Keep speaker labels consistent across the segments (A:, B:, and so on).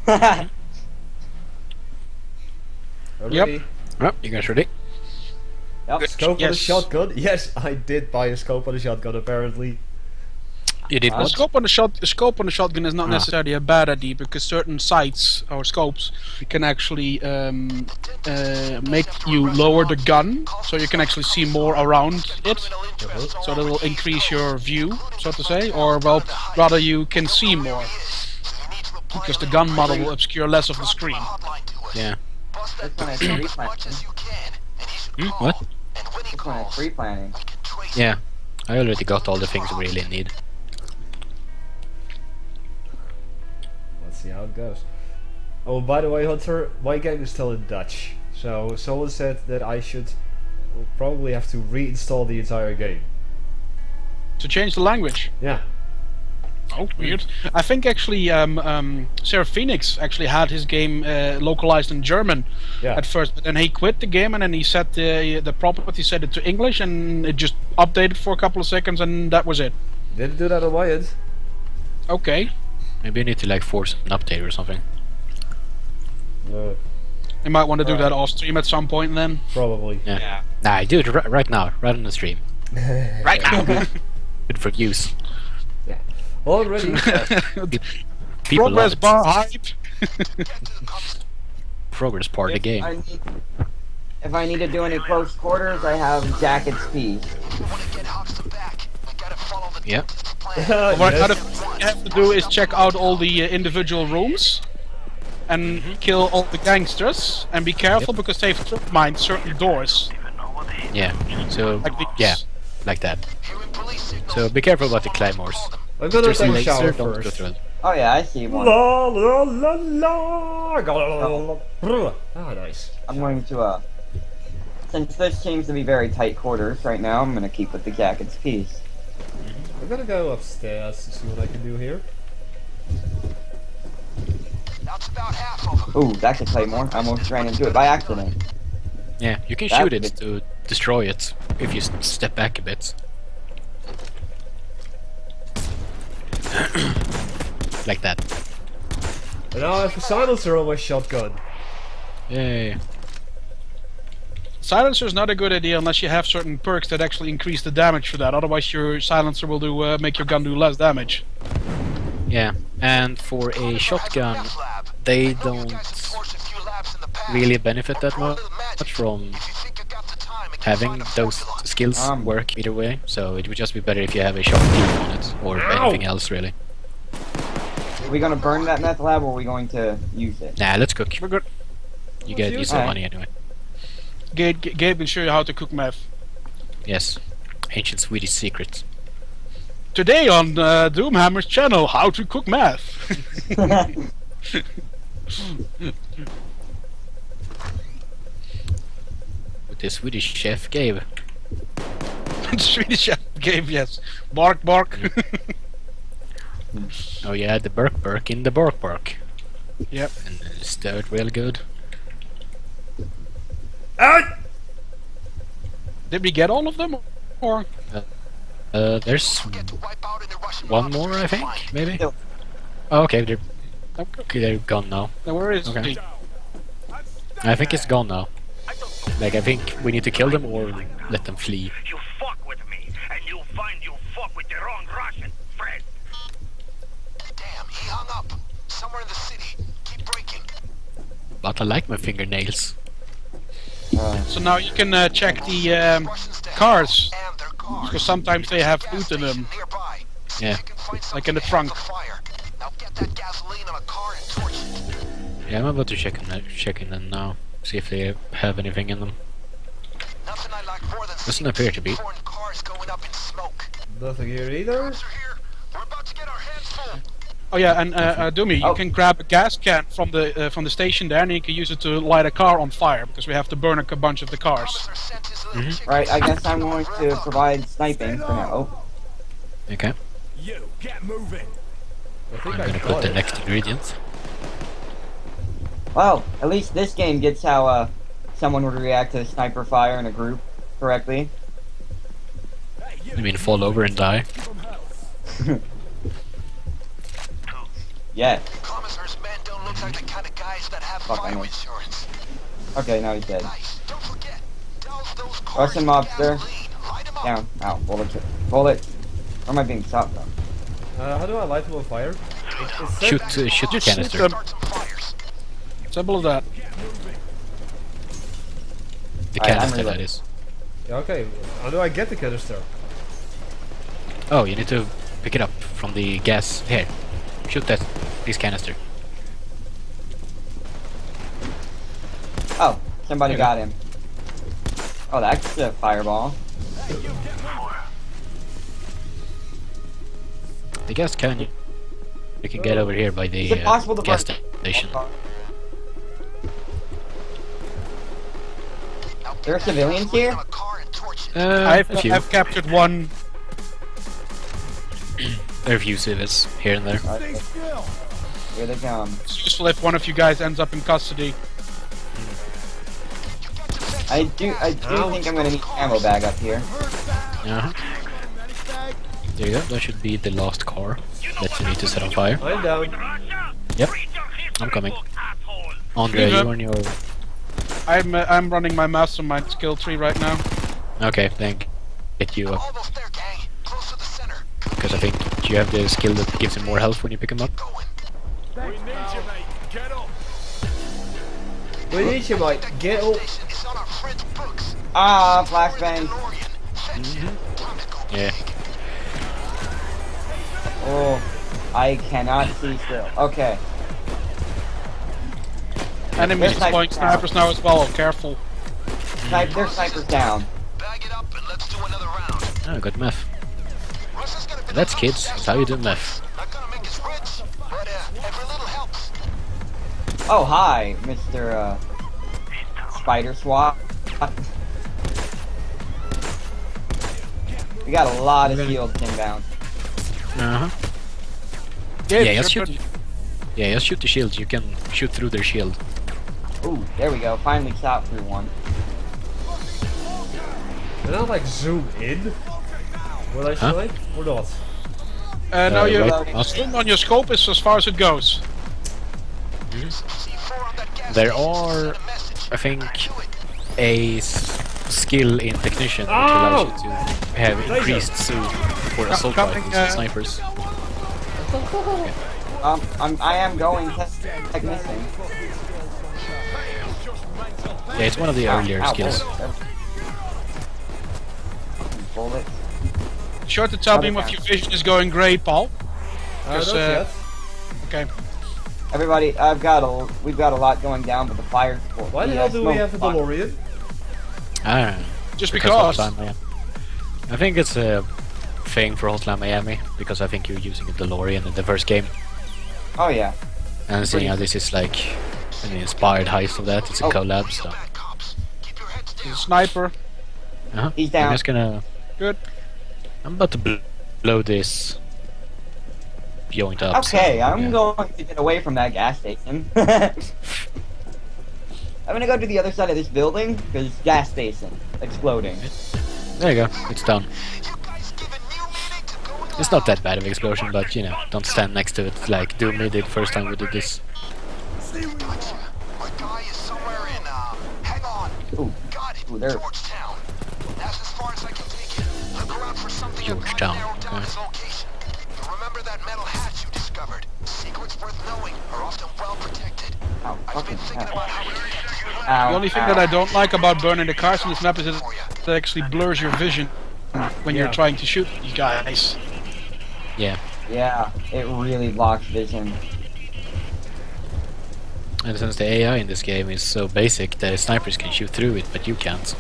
A: Ready?
B: Yep, you guys ready?
C: Yep.
A: Scope on a
B: Yes.
A: shotgun? Yes, I did buy a scope on a shotgun apparently.
B: You did
C: A
B: what?
C: what?
D: Scope on the shotgun is not necessarily a bad idea because certain sights or scopes can actually make you lower the gun, so you can actually see more around it. So that will increase your view, so to say, or well, rather you can see more because the gun model will obscure less of the screen.
B: Yeah.
C: This one is free planning.
B: What?
C: This one is free planning.
B: Yeah. I already got all the things we really need.
A: Let's see how it goes. Oh, by the way, Hunter, my game is still in Dutch. So someone said that I should probably have to reinstall the entire game.
D: To change the language.
A: Yeah.
D: Oh, weird. I think actually Sarah Phoenix actually had his game localized in German
A: Yeah.
D: at first, but then he quit the game and then he set the property set it to English and it just updated for a couple of seconds and that was it.
A: Didn't do that on my end.
D: Okay.
B: Maybe you need to like force an update or something.
D: You might want to do that off stream at some point then.
A: Probably.
B: Yeah. Nah, do it right now, right on the stream. Right now. Good for views.
A: Already.
B: People love
D: Progress
B: it.
D: bar hype.
B: Progress part of the game.
C: If I need to do any close quarters, I have Jacket's piece.
B: Yeah.
D: What
A: Yes.
D: you have to do is check out all the individual rooms and kill all the gangsters and be careful because they've trip mined certain doors.
B: Yeah. So
D: Like these.
B: yeah, like that. So be careful about the claymores.
A: I'm gonna
B: There's a
A: take a shower
B: laser, don't go
A: first.
B: through it.
C: Oh yeah, I see one.
A: La la la la. Ah, nice.
C: I'm going to since this seems to be very tight quarters right now, I'm gonna keep with the Jacket's piece.
A: I'm gonna go upstairs to see what I can do here.
C: Ooh, that could play more. I almost ran into it by accident.
B: Yeah, you can
C: That's
B: shoot it
C: good.
B: to destroy it if you step back a bit. Like that.
A: And now I have a silencer on my shotgun.
B: Yay.
D: Silencer is not a good idea unless you have certain perks that actually increase the damage for that. Otherwise, your silencer will do make your gun do less damage.
B: Yeah, and for a shotgun, they don't really benefit that much from having those skills work either way. So it would just be better if you have a shotgun on it or anything else really.
C: Are we gonna burn that meth lab or are we going to use it?
B: Nah, let's cook.
D: We're good.
B: You get use some
C: Alright.
B: money anyway.
D: Gabe can show you how to cook meth.
B: Yes, ancient Swedish secret.
D: Today on Doomhammer's channel, how to cook meth.
B: With the Swedish chef Gabe.
D: Swedish chef Gabe, yes. Bark, bark.
B: Oh yeah, the Burk in the Burk.
D: Yep.
B: And stirred real good.
A: Ah!
B: Did we get all of them? Or there's one more, I think, maybe.
C: No.
B: Oh, okay, they're gone now.
D: Now where is
B: Okay.
D: he?
B: I think it's gone now. Like, I think we need to kill them or let them flee.
E: You fuck with me, and you'll find you fuck with the wrong Russian, friend.
F: Damn, he hung up. Somewhere in the city. Keep breaking.
B: But I like my fingernails.
D: So now you can check the cars,
F: And their cars.
D: because sometimes they have food in them.
F: Nearby. See
B: Yeah.
F: if you can find
D: Like in the
F: something to
D: trunk.
F: handle fire. Now get that gasoline on a car and torch it.
B: Yeah, I'm about to check in them now. See if they have anything in them.
F: Nothing I like more than
B: Doesn't
F: seeing
B: appear to be.
F: foreign cars going up in smoke.
A: Nothing here either.
F: Cops are here. We're about to get our hands full.
D: Oh yeah, and Doomy, you
C: Oh.
D: can grab a gas can from the station there, and you can use it to light a car on fire because we have to burn a bunch of the cars.
F: Officer sent his little chick
C: Right, I guess I'm going to provide sniping for now.
B: Okay,
E: You get moving.
A: I think
B: I'm
A: I
B: gonna
A: got
B: put the
A: it.
B: next ingredient.
C: Well, at least this game gets how someone would react to sniper fire in a group correctly.
B: You mean fall over and die?
C: Yes.
F: Commissar's men don't look like the kind of guys that have
C: Fuck, I
F: fire
C: know.
F: insurance.
C: Okay, now he's dead.
F: Nice. Don't forget, douse those cars
C: Russian
F: in
C: mobster.
F: gasoline. Light 'em up.
C: Down. Ow. Bullet. Where am I being shot from?
A: How do I light them on fire? It said-
B: Shoot the
D: Just
B: canister.
D: shoot them.
F: Start some fires.
D: Simple as that.
B: The
C: Alright, I'm
B: canister, that
C: reloading.
B: is.
A: Yeah, okay, how do I get the canister?
B: Oh, you need to pick it up from the gas. Here, shoot this canister.
C: Oh, somebody
B: Okay.
C: got him. Oh, that's a fireball.
B: The gas can you can get over here by the
C: Is it possible to
B: gas
C: burn-
B: station.
C: There are civilians here?
F: A car and torch it.
B: A few.
D: I've captured one.
B: There are a few civils here and there.
C: Okay. Here they come.
D: It's useful if one of you guys ends up in custody.
C: I do think I'm gonna need ammo bag up here.
B: Uh-huh. There you go. That should be the last car that you need to set on fire.
A: I'm down.
E: Russia?
B: Yep.
E: Read your history
B: I'm coming.
E: book, asshole.
B: Andre,
D: Shoot
B: you
D: up.
B: on your...
D: I'm running my mastermind skill tree right now.
B: Okay, then get you up.
F: Almost there, gang. Close to the center.
B: Because I think you have the skill that gives him more health when you pick him up.
F: Going.
A: We need you, mate. Get up.
F: Station is on our friend Brooks.
C: Ah, flashbang.
F: DeLorean. Fetch it. Time to go
B: Yeah.
F: big.
C: Oh, I cannot see still. Okay.
D: Enemies
C: There's
D: deploying
C: snipers
D: snipers now as well. Careful.
C: There's snipers down.
F: Bag it up and let's do another round.
B: Oh, good meth.
F: Russia's gonna be
B: That's kids. That's how you do meth.
F: not gonna make us rich, but every little helps.
C: Oh, hi, Mr. Spider Swat. We got a lot of shields inbound.
B: Uh-huh. Yeah, just shoot the shields. You can shoot through their shield.
C: Ooh, there we go. Finally shot through one.
A: Can I like zoom in? Will I
B: Huh?
A: should or not?
D: Now you
B: right mouse.
D: zoom on your scope is as far as it goes.
F: C4 on that gas
B: There
F: station.
B: are,
F: Send a message.
B: I think,
F: Do it.
B: a skill in technician which allows you to have increased suit for assault
D: coming,
B: rifles and snipers.
C: I am going technician.
B: Yeah, it's one of the earlier
C: Ow,
B: skills.
C: Bullet.
D: Sure to tell me
C: Other
D: if your vision is going great, Paul.
A: Not
D: Because,
A: yet.
D: Okay.
C: Everybody, we've got a lot going down, but the fire.
A: Why the hell do we have a
C: smoke-
A: DeLorean?
B: I don't know.
D: Just
B: Because
D: because.
B: Hotline Miami. I think it's a thing for Hotline Miami because I think you're using a DeLorean in the first game.
C: Oh yeah.
B: And seeing how this is like an inspired heist of that, it's a
C: Oh.
B: collab, so.
F: Bad cops. Keep your heads down.
D: Sniper.
B: Uh-huh.
C: He's down.
B: I'm just gonna.
D: Good.
B: I'm about to blow this joint up.
C: Okay,
B: so,
C: I'm
B: yeah.
C: going to get away from that gas station. I'm gonna go to the other side of this building because gas station exploding.
B: There you go. It's done.
F: You guys giving new meaning to going
B: It's not that bad of an explosion, but you know, don't stand next to it like Doom did first time we did this.
F: Gotcha. My guy is somewhere in, hang on.
C: Ooh,
F: Got it.
C: Ooh, there.
F: Georgetown. That's as far as I can take it. Look around for something that might
B: Georgetown,
F: narrow down
B: okay.
F: his location. You remember that metal hatch you discovered? Secrets worth knowing are often well protected.
C: ow,
F: I've
C: fucking
F: been thinking
C: hell.
F: about how we can get this
C: Ow,
D: The only thing
C: ow.
D: that I don't like about burning the cars in this map is that it actually blurs your vision when you're
A: Yeah.
D: trying to shoot these guys.
B: Yeah.
C: Yeah, it really blocks vision.
B: And since the AI in this game is so basic, the snipers can shoot through it, but you can't.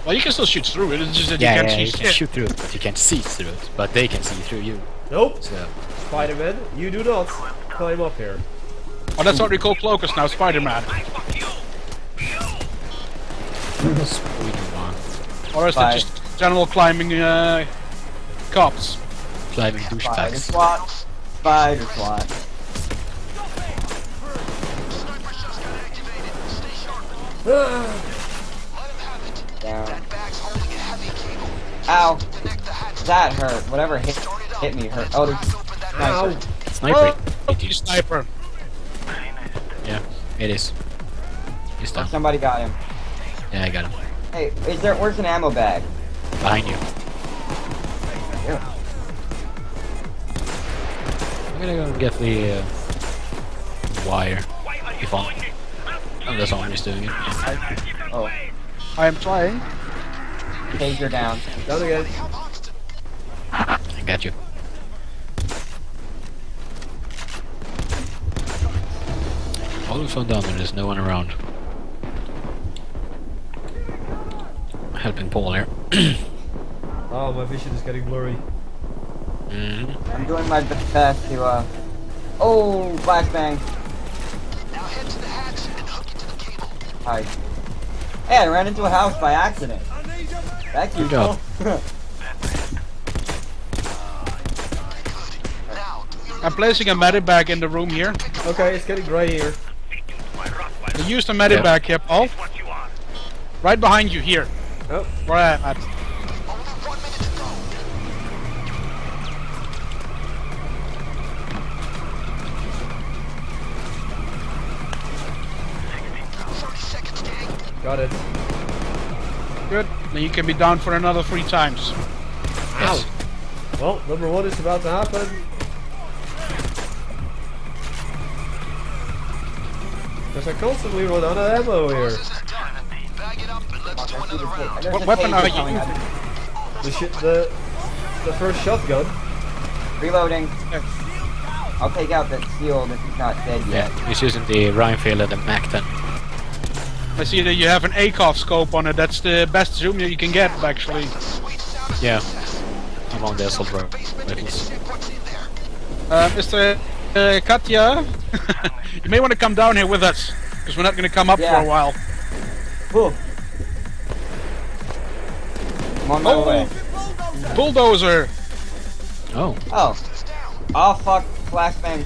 D: Well, you can still shoot through it. It's just that
B: Yeah,
D: you
B: yeah,
D: can't
B: you
D: see
B: can
D: shit.
B: shoot through it, but you can't see through it. But they can see through you.
A: Nope.
B: So,
A: Spider-Man, you do not climb up here.
D: Oh, that's what we call Cloakus now, Spider-Man.
B: Spider-Man.
D: Or is
C: Bye.
D: it just general climbing cops?
B: Climbing
C: Spider
B: douchebags.
C: SWAT. Spider SWAT.
F: Sniper's just got activated. Stay sharp.
A: Ah,
F: Let him have it.
C: Down.
F: That bag's holding a heavy cable.
C: Ow,
F: Connect the hatch.
C: that hurt. Whatever hit me hurt. Oh, there's
F: Crack open that
A: Ow.
C: sniper.
B: Sniper.
D: Oh, you sniper.
B: It is. He's down.
C: Somebody got him.
B: Yeah, I got him.
C: Hey, where's an ammo bag?
B: Behind you.
C: Here.
B: I'm gonna go get the wire. If on. Unless someone's doing it.
C: Oh,
D: I am trying.
C: taser down.
A: Down again.
B: I got you. All the fun down there, there's no one around. Helping Paul here.
A: Oh, my vision is getting blurry.
C: I'm doing my best to, Oh, flashbang.
F: Now head to the hatch and hook it to the cable.
C: Hi. Hey, I ran into a house by accident. That's
B: Good
C: useful.
B: job.
F: Now, do your
D: I'm placing a medibag in the room here.
A: Okay, it's getting grey here.
D: I used a medibag here, Paul.
E: What you are.
D: Right behind you, here.
A: Oh,
D: Where I'm at.
F: only 1 minute to go. Seconds, gang.
A: got it.
D: Good. Then you can be down for another 3 times.
B: Yes.
A: Well, number 1 is about to happen. Because I constantly run out of ammo here.
F: Bag it up and let's do another round.
C: There's
D: What
C: a
D: weapon
C: taser
D: are you
C: coming
D: using?
C: at
A: The first shotgun.
C: me. Reloading.
D: Okay.
C: I'll take out that shield if he's not dead yet.
B: Yeah, he's using the Rhinefeld and the Mac 10.
D: I see that you have an ACOF scope on it. That's the best zoom you can get, actually.
B: Yeah. Among the assault rifles.
D: Mr. Katya, you may want to come down here with us, because we're not going to come up
C: Yeah.
D: for a while.
C: Whew. I'm on my way.
D: Bulldozer!
B: Oh.
C: Oh. Oh, fuck. Flashbang.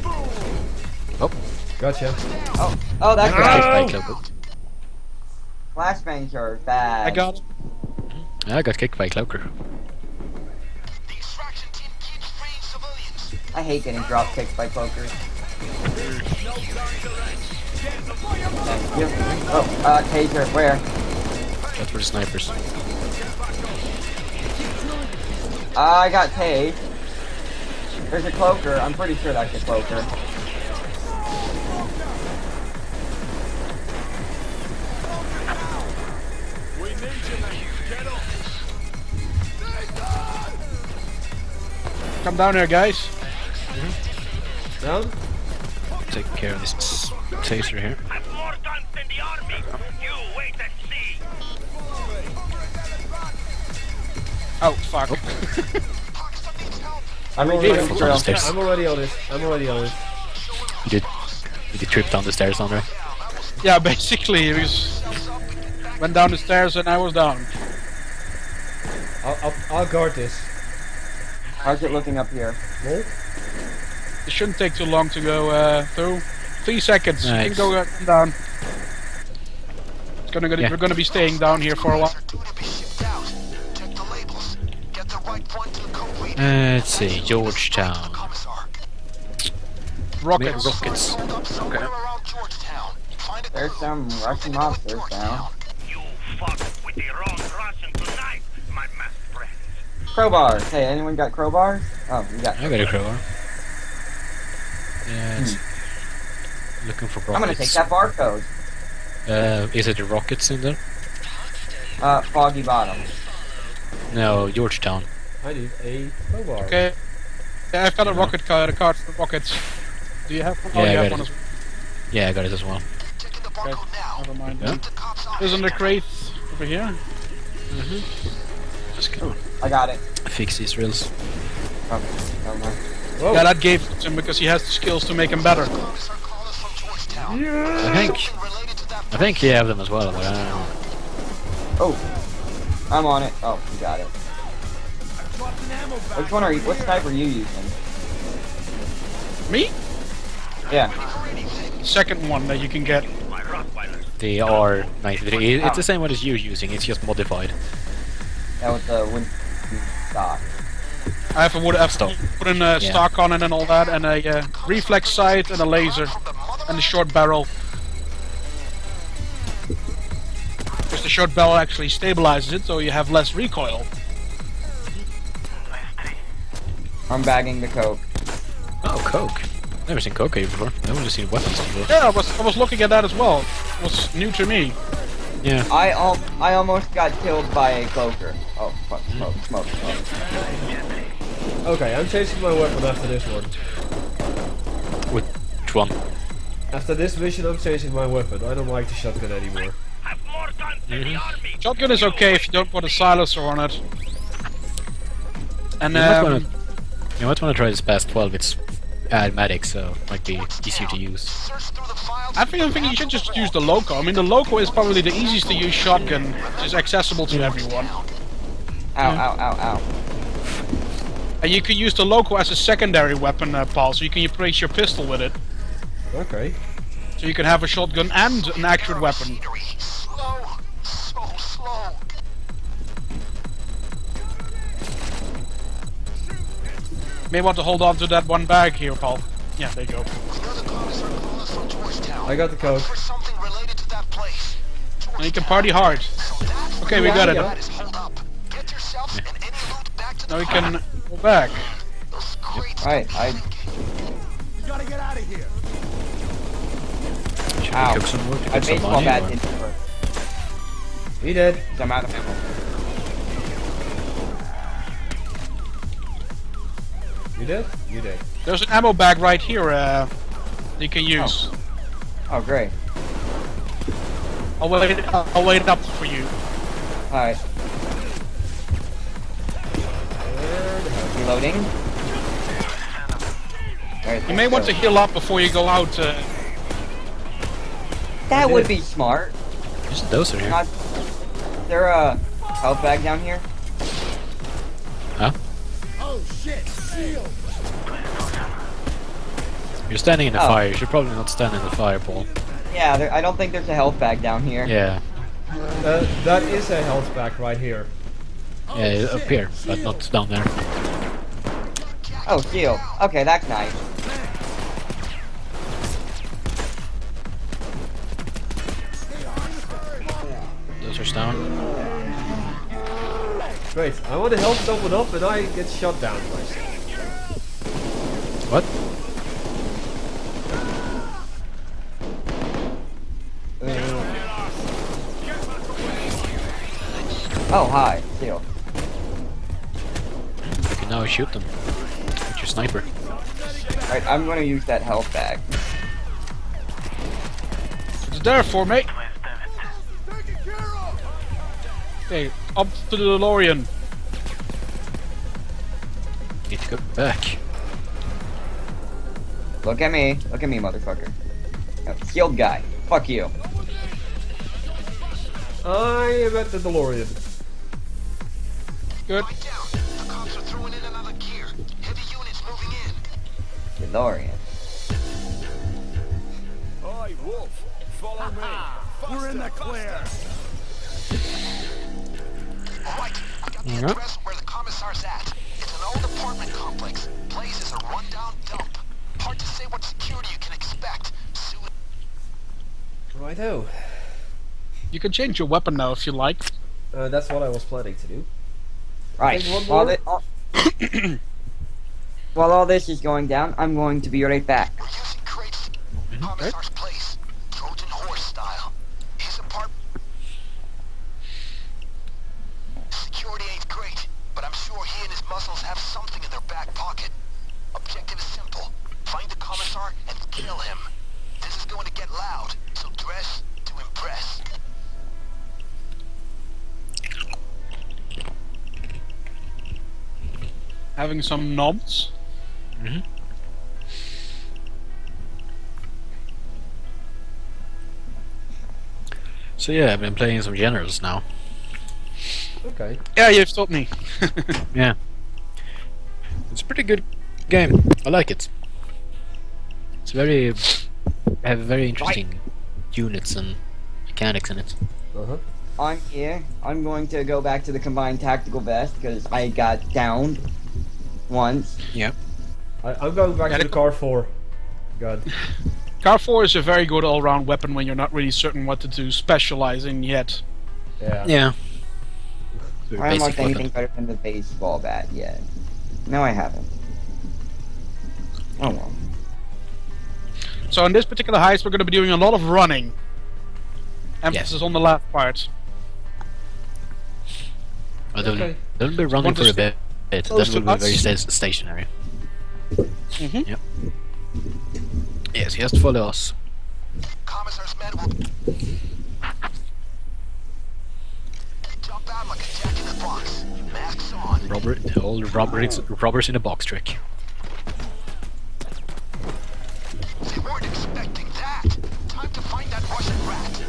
A: Gotcha.
C: Oh, that guy.
B: Kicked by Cloaker.
C: Flashbangs are bad.
D: I got it.
B: I got kicked by Cloaker.
F: The extraction team keeps freeing civilians.
C: I hate getting drop kicked by pokers. Thank you. Oh, taser. Where?
B: That's for the snipers.
C: I got tased. There's a cloaker. I'm pretty sure that's a cloaker.
D: Come down here, guys.
A: Down?
B: Take care of this taser here.
E: I've more guns than the army. You wait and see.
D: Oh, fuck.
C: I'm
B: Careful
C: already
B: on the
C: drill.
B: stairs.
A: I'm already on it.
B: Did you trip down the stairs on there?
D: Yeah, basically, it was... Went down the stairs and I was down.
A: I'll guard this.
C: How's it looking up here?
A: No?
D: It shouldn't take too long to go through. 3 seconds. You
B: Nice.
D: can go down.
B: Yeah.
D: We're gonna be staying down here for a while.
F: Due to be shipped out. Check the labels. Get the right point to the code read.
B: Let's see, Georgetown.
F: Commissar.
D: Rockets.
B: Rockets.
F: Hold up somewhere around Georgetown. Find it.
C: There's some Russian mobsters down.
E: You fuck with the wrong Russian tonight, my masked friends.
C: Crowbars. Hey, anyone got crowbars? Oh, we got.
B: I got a crowbar. Yeah, it's looking for rockets.
C: I'm gonna take that barcode.
B: Is it the rockets in there?
C: Foggy Bottom.
B: No, Georgetown.
A: I need a crowbar.
D: Okay. Yeah, I've got a rocket card, a card for rockets. Do you have one?
B: Yeah,
D: Oh,
B: I
D: you have
B: got
D: one
B: it.
D: as well.
B: Yeah, I got it as well.
F: Checking the barcode now.
D: Never mind.
B: Yeah.
F: The cops on
D: There's
F: it.
D: in the crate over here.
B: Just gonna
C: I got it.
B: fix these rails.
C: Oh, never mind.
A: Whoa.
D: Yeah, that gave it to him because he has the skills to make them better.
F: Officer called us from Georgetown. Related to that
B: I think you have them as well, but I don't know.
C: Oh, I'm on it. Oh, you got it. Which one are you? What sniper are you using?
D: Me?
C: Yeah.
D: Second one that you can get.
E: My Rottweilers.
B: The R93. It's the same one as you're using, it's just modified.
C: That was the wind stock.
D: I have a wood
B: Stock.
D: put in a
B: Yeah.
D: stock on it and all that, and a reflex sight and a laser and a short barrel. short barrel actually stabilizes it, so you have less recoil.
C: I'm bagging the coke.
B: Oh, Coke. Never seen Coke here before. I've only seen weapons before.
D: Yeah, I was looking at that as well. It was new to me.
B: Yeah.
C: I almost got killed by a cloaker. Oh fuck! Smoke.
A: Okay, I'm changing my weapon after this one.
B: Which one?
A: After this mission, I'm changing my weapon. I don't like the shotgun anymore.
E: Have more guns than the army.
D: Shotgun is okay if you don't put a silencer on it. And
B: You might want to try this past 12. It's automatic, so it might be easier to use.
F: Search through the files.
D: I think you should just use the Loco. I mean, the Loco is probably the easiest to use shotgun. It's accessible to everyone.
C: Ow.
D: And you can use the Loco as a secondary weapon, Paul, so you can replace your pistol with it.
A: Okay.
D: So you can have a shotgun and an actual weapon.
F: Slow. So slow.
D: May want to hold on to that one bag here, Paul. Yeah, there you go.
F: We know the commissar called us from Georgetown.
A: I got the code.
F: For something related to that place.
D: Now you can party hard.
F: So that's
D: Okay, we got it.
F: that is hold up. Get yourselves and any loot back to the
D: Now we can go back.
F: Those crates.
C: Alright,
B: Should
C: Ow.
B: we cook some wood to
C: I
B: get some
C: baseball
B: money?
C: bat
B: or-
C: didn't work.
A: He did.
C: I'm out of ammo.
A: You did? You did.
D: There's an ammo bag right here you can use.
C: Oh great.
D: I'll wait it up for you.
C: Alright. Reloading. Alright,
D: You may want to heal up before you go out.
C: That would be smart.
B: There's a dozer here.
C: Not. Is there a health bag down here?
B: Huh? You're standing in the
C: Oh.
B: fire. You should probably not stand in the fire, Paul.
C: Yeah, I don't think there's a health bag down here.
B: Yeah.
A: That is a health pack right here.
B: Yeah, up here, but not down there.
C: Oh, shield. Okay, that's nice.
B: Dozer's down.
A: Great. I want to help someone up and I get shot down.
B: What?
C: Oh, hi. Shield.
B: You can now shoot them with your sniper.
C: Alright, I'm gonna use that health bag.
D: It's there for me. Okay, up to the DeLorean.
B: Need to go back.
C: Look at me, motherfucker. Shield guy. Fuck you.
A: I am at the DeLorean.
D: Good.
F: Right down. The cops are throwing in another gear. Heavy units moving in.
C: DeLorean.
E: Oi, Wolf, follow me. We're in the clear.
F: Alright, we got the
B: Alright.
F: address where the commissar's at. It's an old apartment complex. Place is a rundown dump. Hard to say what security you can expect. Soon.
A: Righto.
D: You can change your weapon now if you like.
A: That's what I was planning to do.
C: Right.
A: Think one
C: While,
A: more?
C: while all this is going down, I'm going to be right back.
F: We're using crates to the commissar's place. Trojan horse style. His apartment. Security ain't great, but I'm sure he and his muscles have something in their back pocket. Objective is simple. Find the commissar and kill him. This is going to get loud, so dress to impress.
D: Having some knobs.
B: So yeah, I've been playing some generals now.
A: Okay.
D: Yeah, you've told me.
B: Yeah. It's a pretty good game. I like it. It's very have very interesting units and mechanics in it.
A: Uh-huh.
C: On here, I'm going to go back to the combined tactical vest because I got downed once.
A: I'm going back to the car 4. God.
D: Car 4 is a very good all-round weapon when you're not really certain what to do specialize in yet.
A: Yeah.
B: Yeah.
C: I haven't looked
B: Basic
C: anything
B: weapon.
C: better than the baseball bat yet. No, I haven't. Oh well.
D: So in this particular heist, we're going to be doing a lot of running. Emphasis on the last part.
B: But
A: Okay.
B: don't be running
D: Want
B: for
D: to
B: a bit. Then
D: close
B: we'll
D: to
B: be very
D: us?
B: stationary.
D: Mhm.
B: Yep. Yes, he has to follow us.
F: Commissar's men will jump out like a jack in the box. Masks on.
B: Robbers in a box trick.
F: They weren't expecting that. Time to find that Russian rat.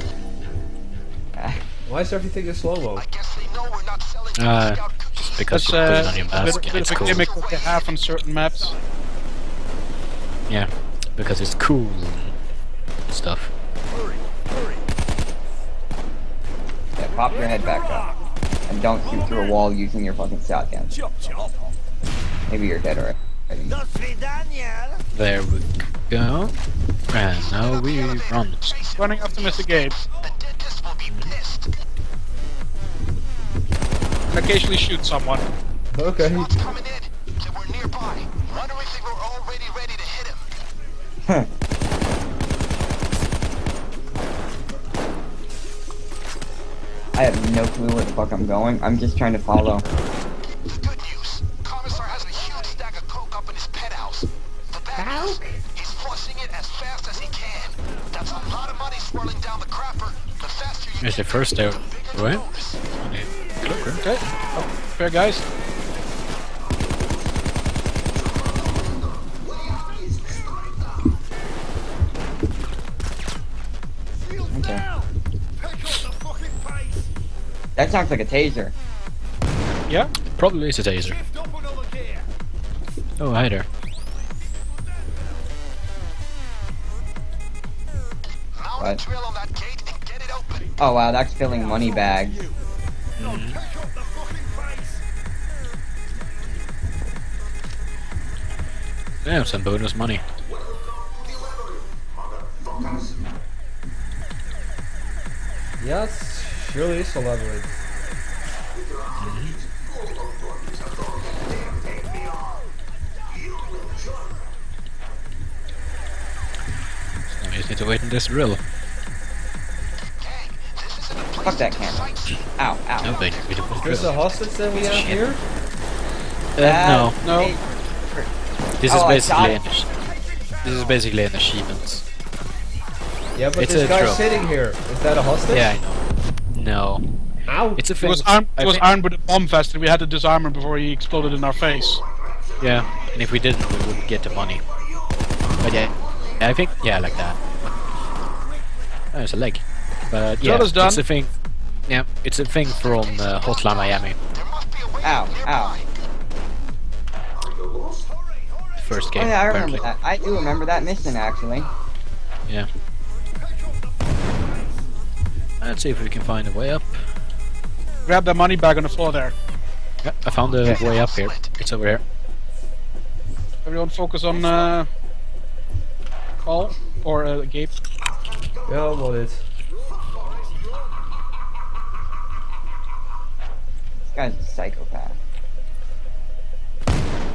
A: Why is everything in slow-mo?
F: I guess they know we're not selling scout cookies.
B: Just because
D: That's
B: you put it on your
D: a
B: mask,
D: bit
B: it's
D: of a
B: cool.
D: gimmick that they have on certain maps.
B: Yeah, because it's cool and stuff.
C: Yeah, pop your head back up. And don't shoot through a wall using your fucking shotgun. Maybe you're dead already.
B: There we go. And now we run.
D: Running after Mr. Gabe.
F: The dentist will be pissed.
D: And occasionally shoot someone.
A: Okay.
F: Squad's coming in. They were nearby. Wondering if they were already ready to hit him.
C: I have no clue where the fuck I'm going. I'm just trying to follow.
F: Good news. Commissar has a huge stack of coke up in his penthouse. The bad news, he's flushing it as fast as he can. That's a lot of money swirling down the crapper. The faster you
B: Here's the
F: get
B: first
F: there,
B: there,
F: the bigger the
B: right?
F: bonus.
D: Okay. Oh, fair guys.
C: Okay. That sounds like a taser.
D: Yeah.
B: Probably is a taser. Oh, hi there.
F: Mount
C: What?
F: a drill on that gate and get it open.
C: Oh wow, that's filling money bags.
B: Yeah, some bonus money.
A: Yes, surely is a labyrinth.
B: So we just need to wait in this drill.
F: Gang, this isn't a place
C: Fuck that
F: to
C: camera.
F: sightsee.
C: Ow, ow.
B: No, wait, we don't
A: There's a
B: drill.
A: hostage that we have
B: Shit.
A: here?
B: No,
D: No.
C: Hey,
B: this
C: Oh,
B: is
C: I
B: basically
C: got
B: this is basically an achievement.
A: Yeah, but
B: It's
A: this
B: a
A: guy's
B: trope.
A: sitting here. Is that a hostage?
B: Yeah, I know. No,
A: Ow!
B: it's a
D: He
B: thing.
D: was armed.
B: I
D: He was
B: think-
D: armed with a bomb vest, and we had to disarm him before he exploded in our face.
B: Yeah, and if we didn't, we wouldn't get the money. But yeah, I think like that. Oh, it's a leg. But yeah,
D: Job is done.
B: it's a thing. Yeah, it's a thing from Hotline Miami,
F: There must be a way
C: Ow,
F: nearby.
B: first
C: Oh
B: game.
C: yeah, I remember
B: apparently.
C: that. I do remember that mission actually.
B: Yeah. Let's see if we can find a way up.
D: Grab that money bag on the floor there.
B: Yeah, I found a way up here. It's over here.
D: Everyone focus on Paul or Gabe.
A: Yeah, I'm on it.
C: This guy's a psychopath.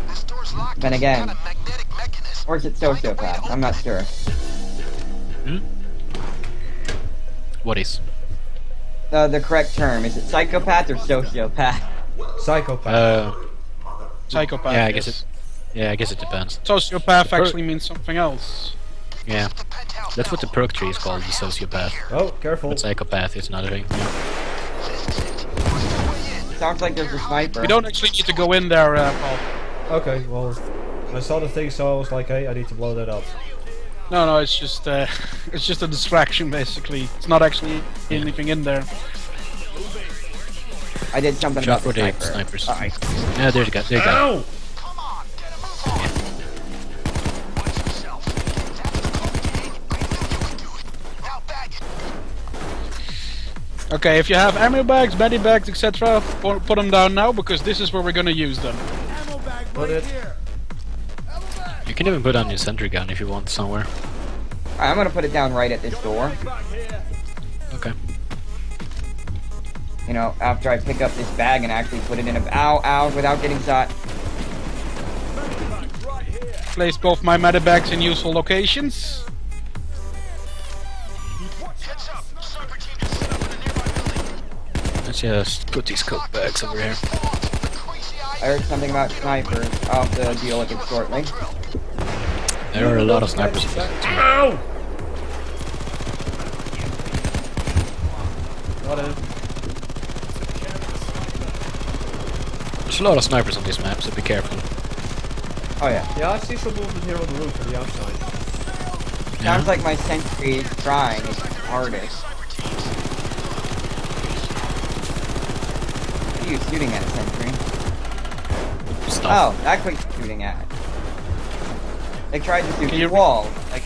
F: This door's locked.
C: Then
F: It's
C: again-
F: got a magnetic mechanism.
C: Or is it
F: Find a way to
C: sociopath?
F: open
C: I'm not
F: it.
C: sure.
B: What is?
C: The correct term, is it psychopath or sociopath?
A: Psychopath.
D: Psychopath.
B: Yeah, I guess
D: yes.
B: Yeah, I guess it depends.
D: Sociopath
B: Per-
D: actually means something else.
B: Yeah,
F: The penthouse
B: that's what the
F: now.
B: perk tree is called, the sociopath.
A: Oh, careful.
B: But psychopath is another thing. Yeah.
F: This is it. Push your way in.
C: Sounds like there's a sniper.
D: We don't actually need to go in there, Paul.
A: Okay, well, I saw the thing, so I was like, hey, I need to blow that up.
D: No, it's just it's just a distraction basically. It's not actually anything in there.
C: I did something
B: Shot
C: about
B: for
C: the
B: the
C: sniper.
B: snipers.
C: Alright.
B: Yeah, there you go. There you go.
A: Ow!
F: Come on, get a move on. Watch yourself. That's the code, gang. I knew you could do it. Now bag it.
D: Okay, if you have ammo bags, meddy bags, etc., put them down now because this is where we're gonna use them.
A: Put it.
B: You can even put on your sentry gun if you want somewhere.
C: Alright, I'm gonna put it down right at this door.
B: Okay.
C: You know, after I pick up this bag and actually put it in a ow without getting shot.
D: Place both my medibags in useful locations.
F: Heads up. Sniper team just set up in a nearby building.
B: Let's just put these coat bags over here.
F: The crazy
C: I heard something about snipers. I'll have to deal with it shortly.
B: There are a lot of snipers.
A: Ow! What a...
B: There's a lot of snipers on this map, so be careful.
C: Oh yeah.
A: Yeah, I see some movement here on the roof on the outside.
B: Yeah.
C: Sounds like my sentry trying is hardest. What are you shooting at, a sentry?
B: Stuff.
C: Oh, that's what you're shooting at. They tried to shoot
D: Can
C: the
D: you-
C: wall. Like,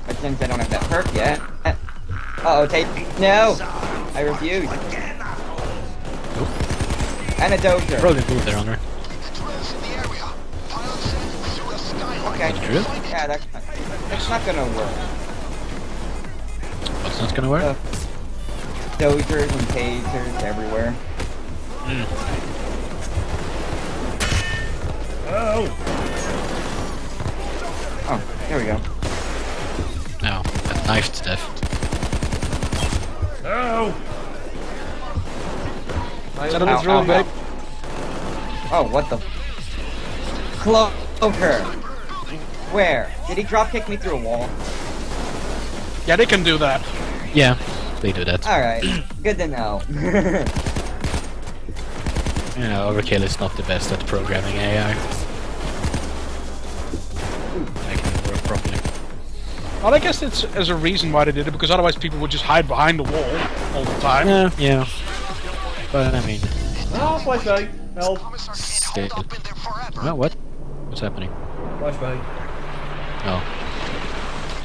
C: but since I don't have that perk yet. Uh-oh, take. No! I refuse. And a dozer.
B: Probably move there, Honor.
C: Okay.
B: That's true.
C: Yeah, that's not gonna work.
B: What's not gonna work?
C: Dozers and tasers everywhere.
A: Oh!
C: Oh, there we go.
B: No, a knife to death.
A: Oh!
D: Set on
C: Ow,
D: this road,
C: ow,
D: babe.
C: Oh, what the? Cloaker! Where? Did he drop kick me through a wall?
D: Yeah, they can do that.
B: Yeah, they do that.
C: Alright, good to know.
B: You know, Overkill is not the best at programming AI. Making it work properly.
D: Well, I guess there's a reason why they did it, because otherwise people would just hide behind the wall all the time.
B: Yeah. But I mean,
A: Oh, flashbang! Help!
B: still. Oh, what? What's happening?
A: Flashbang.
B: Oh.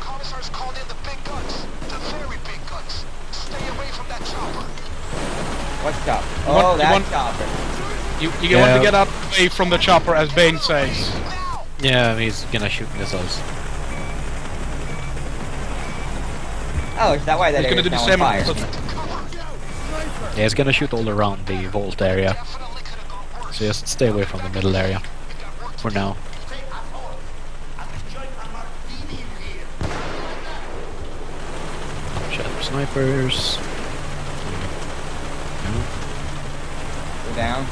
F: Commissar's called in the big guns. The very big guns. Stay away from that chopper.
C: What chopper?
D: You want-
C: Oh,
D: you
C: that
D: want-
C: chopper.
D: You
B: Yeah.
D: want to get out away from the chopper, as Bane says.
B: Yeah, he's gonna shoot missiles.
C: Oh, is that why that
D: He's gonna
C: area's
D: do the
C: now on
D: same.
C: fire?
B: Yeah, he's gonna shoot all around the vault area. So just stay away from the middle area. For now. Shadow snipers. No.
C: Go down.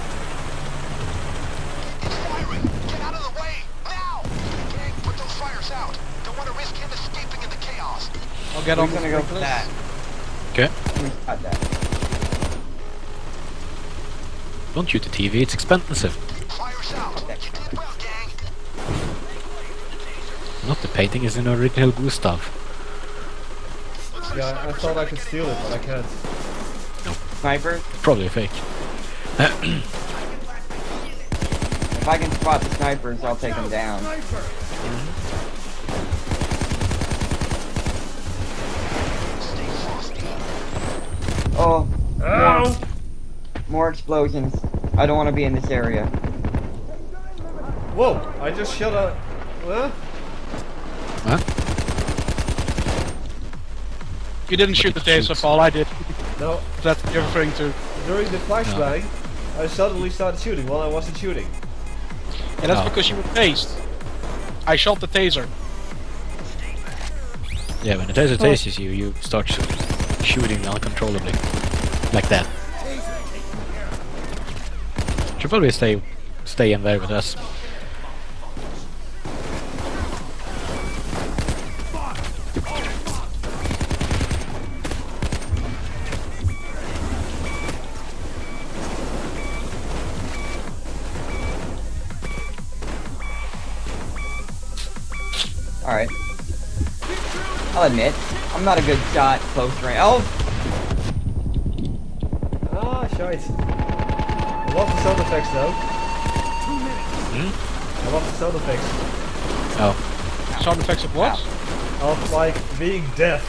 F: Firing. Get out of the way. Now. Gang, put those fires out. Don't want to risk him escaping in the chaos.
D: I'll get
C: We're
D: on
C: gonna go for that.
B: Okay.
C: We got that.
B: Don't shoot the TV, it's expensive.
F: Fires out. You did well, gang.
B: Not the painting is an original Gustav.
A: Yeah, I thought I could steal it, but I can't.
C: Sniper,
B: Probably a fake.
C: if I can spot the snipers, I'll take them down. Oh,
A: Ow!
C: more explosions. I don't want to be in this area.
A: Whoa! I just shot a... Huh?
B: Huh?
D: You didn't shoot the
B: it shoots.
D: taser fall, I did.
A: No,
D: That's what you're referring to.
A: during the flashbang, I suddenly started shooting while I wasn't shooting.
D: Yeah, that's
B: Oh.
D: because you were tased. I shot the taser.
B: Yeah, when the taser tases you, you start shooting uncontrollably. Like that. Should probably stay in there with us.
C: Alright. I'll admit, I'm not a good shot close range. Oh!
A: Ah, shite. I love the sound effects though. I love the sound effects.
B: Oh.
D: Sound effects of what?
A: Of like being deaf.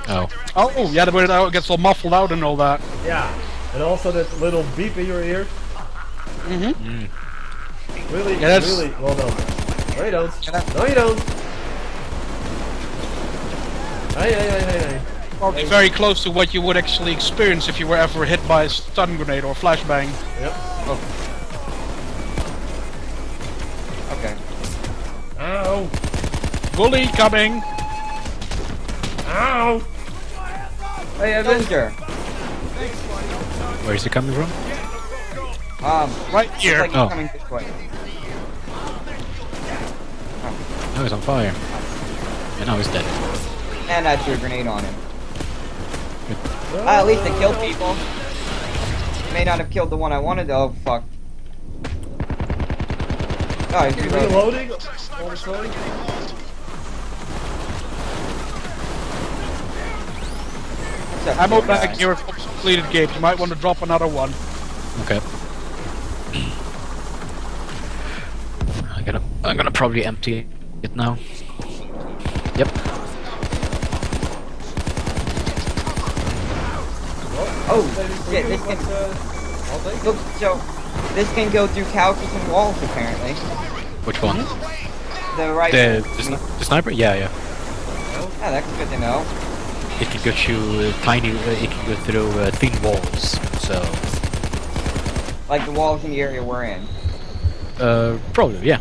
B: Oh.
D: Oh, yeah, the way it gets all muffled out and all that.
A: Yeah. And also that little beep in your ear.
D: Mm-hmm.
A: Really,
D: Yeah, that's-
A: really well done. No you don't.
D: Yeah, that-
A: No you don't. Hey.
D: Probably very close to what you would actually experience if you were ever hit by a stun grenade or flashbang.
A: Yep.
C: Okay.
A: Ow.
D: Bully coming!
A: Ow.
C: Hey, Avenger.
B: Where is he coming from?
D: Right
C: Looks
D: here.
C: like he's
B: Oh.
C: coming this way.
B: Oh, he's on fire. And now he's dead.
C: And I threw a grenade on him. At least it killed people. May not have killed the one I wanted. Oh, fuck. Oh, he's reloading.
A: Reloading. Almost reloading.
C: What's up,
D: Ammo
C: guy?
D: back here for completed game. You might want to drop another one.
B: Okay. I'm gonna probably empty it now. Yep.
C: Oh, shit, this can... Look, so... This can go through couches and walls, apparently.
B: Which one?
C: The right
B: The sniper? Yeah.
C: Yeah, that's good to know.
B: It can go through tiny. It can go through thin walls. So.
C: Like the walls in the area we're in.
B: Probably, yeah.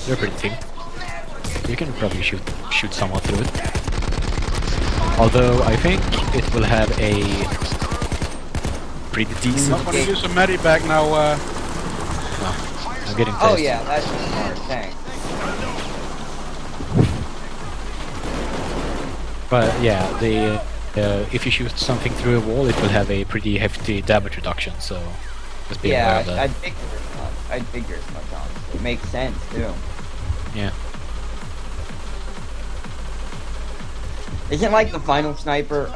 B: They're pretty thin. You can probably shoot someone through it. Although I think it will have a pretty decent.
D: I'm gonna use a medivac now.
B: I'm getting
C: Oh
B: pissed.
C: yeah, that's smart, thanks.
B: But yeah, the if you shoot something through a wall, it will have a pretty hefty damage reduction. So just be aware
C: Yeah,
B: of that.
C: I'd figure as much, honestly. It makes sense, too.
B: Yeah.
C: Isn't like the final sniper,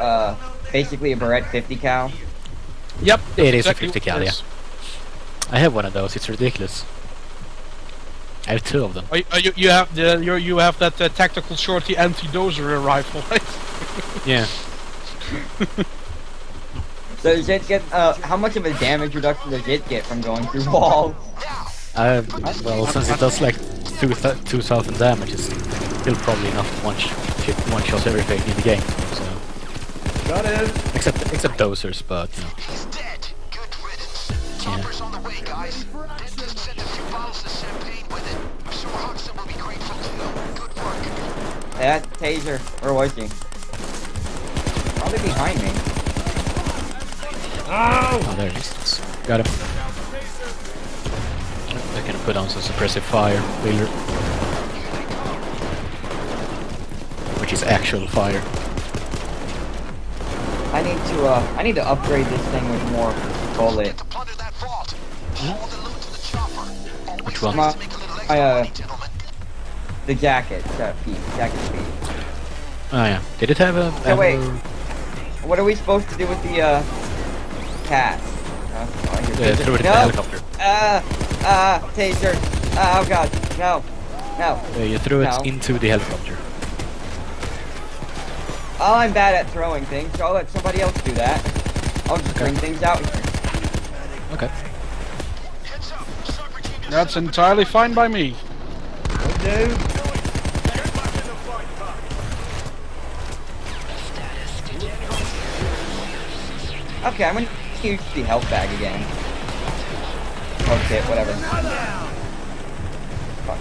C: basically a Barrett 50 cal?
D: Yep.
B: It is
D: exactly
B: a 50 cal,
D: what it
B: yeah.
D: is.
B: I have one of those. It's ridiculous. I have two of them.
D: You have you have that tactical shorty anti-dozer rifle, right?
B: Yeah.
C: So does it get, how much of a damage reduction does it get from going through walls?
B: Well, since it does like 2,000 damage, it's still probably enough to one shot everything in the game. So.
A: Got him.
B: Except dosers, but you know.
F: He's dead. Good riddance.
B: Yeah.
F: Chopper's on the way, guys. Did just send a few bottles of champagne with it. I'm sure Huxon will be grateful too. Good work.
C: That taser, where was he? Probably behind me.
A: Ow.
B: Oh, there it is. Got him. They're gonna put on some suppressive fire, failure. Which is actual fire.
C: I need to upgrade this thing with more bullet.
F: Get to plunder that vault. Haul the loot to the chopper.
B: Which
F: Always
B: one?
F: nice to make a little extra money, gentlemen.
C: The jacket, jacket speed.
B: Oh yeah. Did it have a?
C: So wait. What are we supposed to do with the, cat?
B: Throw it in the helicopter.
C: Taser. Oh god, no.
B: You threw it
C: No.
B: into the helicopter.
C: Oh, I'm bad at throwing things, so I'll let somebody else do that. I'll just bring things out here.
B: Okay.
D: That's entirely fine by me.
A: Dude.
C: Okay, I'm gonna use the health bag again. Okay, whatever. Fuck.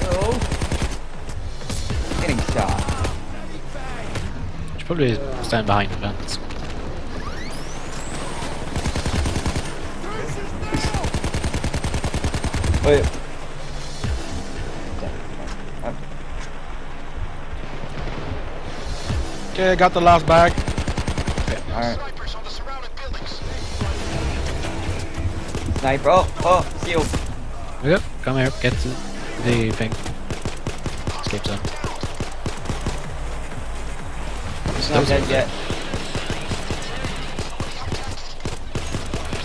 A: Oh.
C: Getting shot.
B: Should probably stand behind the vents.
C: Wait.
D: Okay, I got the last bag.
C: Alright.
F: Snipers on the surrounding buildings.
C: Sniper. Oh, shield.
B: Yep. Come here. Get to the thing. Escape zone.
C: It's not dead yet.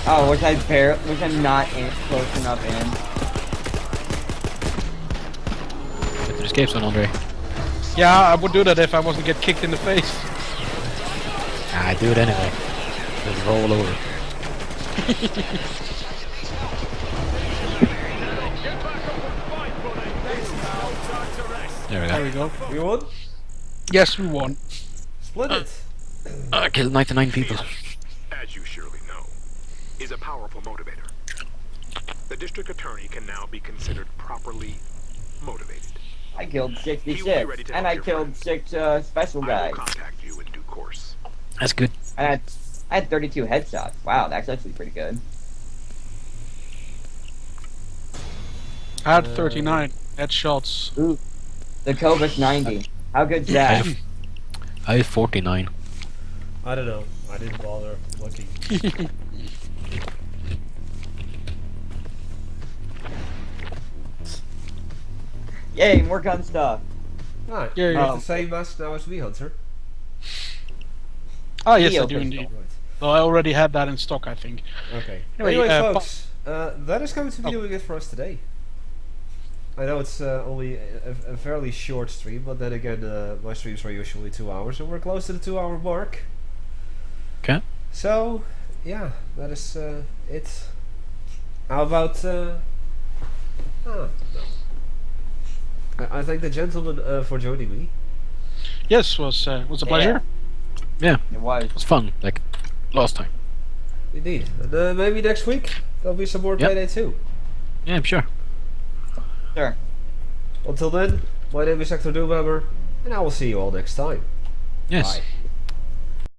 C: Oh, was I not close enough in?
B: Get to the escape zone, Andre.
D: Yeah, I would do that if I wasn't get kicked in the face.
B: I do it anyway. Just roll over. There we
D: There
B: go.
D: we go.
A: We won?
D: Yes, we won.
A: Splendid.
B: I killed 99 people.
E: As you surely know, is a powerful motivator. The district attorney can now be considered properly motivated.
C: I killed
E: He will be
C: 66,
E: ready to
C: and
E: help
C: I
E: your
C: killed
E: friends.
C: 6 special
E: I
C: guys.
E: will contact you in due course.
B: That's good.
C: And I had 32 headshots. Wow, that's actually pretty good.
D: I had 39 headshots.
C: Ooh, the Kovac 90. How good's
B: I
C: that?
B: have, I have 49.
A: I don't know. I didn't bother looking.
C: Yay, more gun stuff.
A: Ah,
D: Yeah,
A: you
D: yeah.
A: have the same mask now as me, Hunter.
D: Oh yes,
C: Neo
D: I do
C: pistol.
D: indeed.
A: Right.
D: Well, I already had that in stock, I think.
A: Okay.
D: Anyway,
A: Folks, that is going to be doing it for us today. I know it's only a fairly short stream, but then again, my streams are usually 2 hours, and we're close to the 2-hour mark.
B: Okay.
A: So, yeah, that is it. How about? No. I thank the gentleman for joining me.
D: Yes, was a pleasure.
B: Yeah,
C: It was.
B: it was fun, like last time.
A: Indeed. And maybe next week there'll be some more
B: Yep.
A: Payday 2.
B: Yeah, I'm sure.
C: Sure.
A: Until then, my name is Hector Doomhammer, and I will see you all next time.
B: Yes.
A: Bye.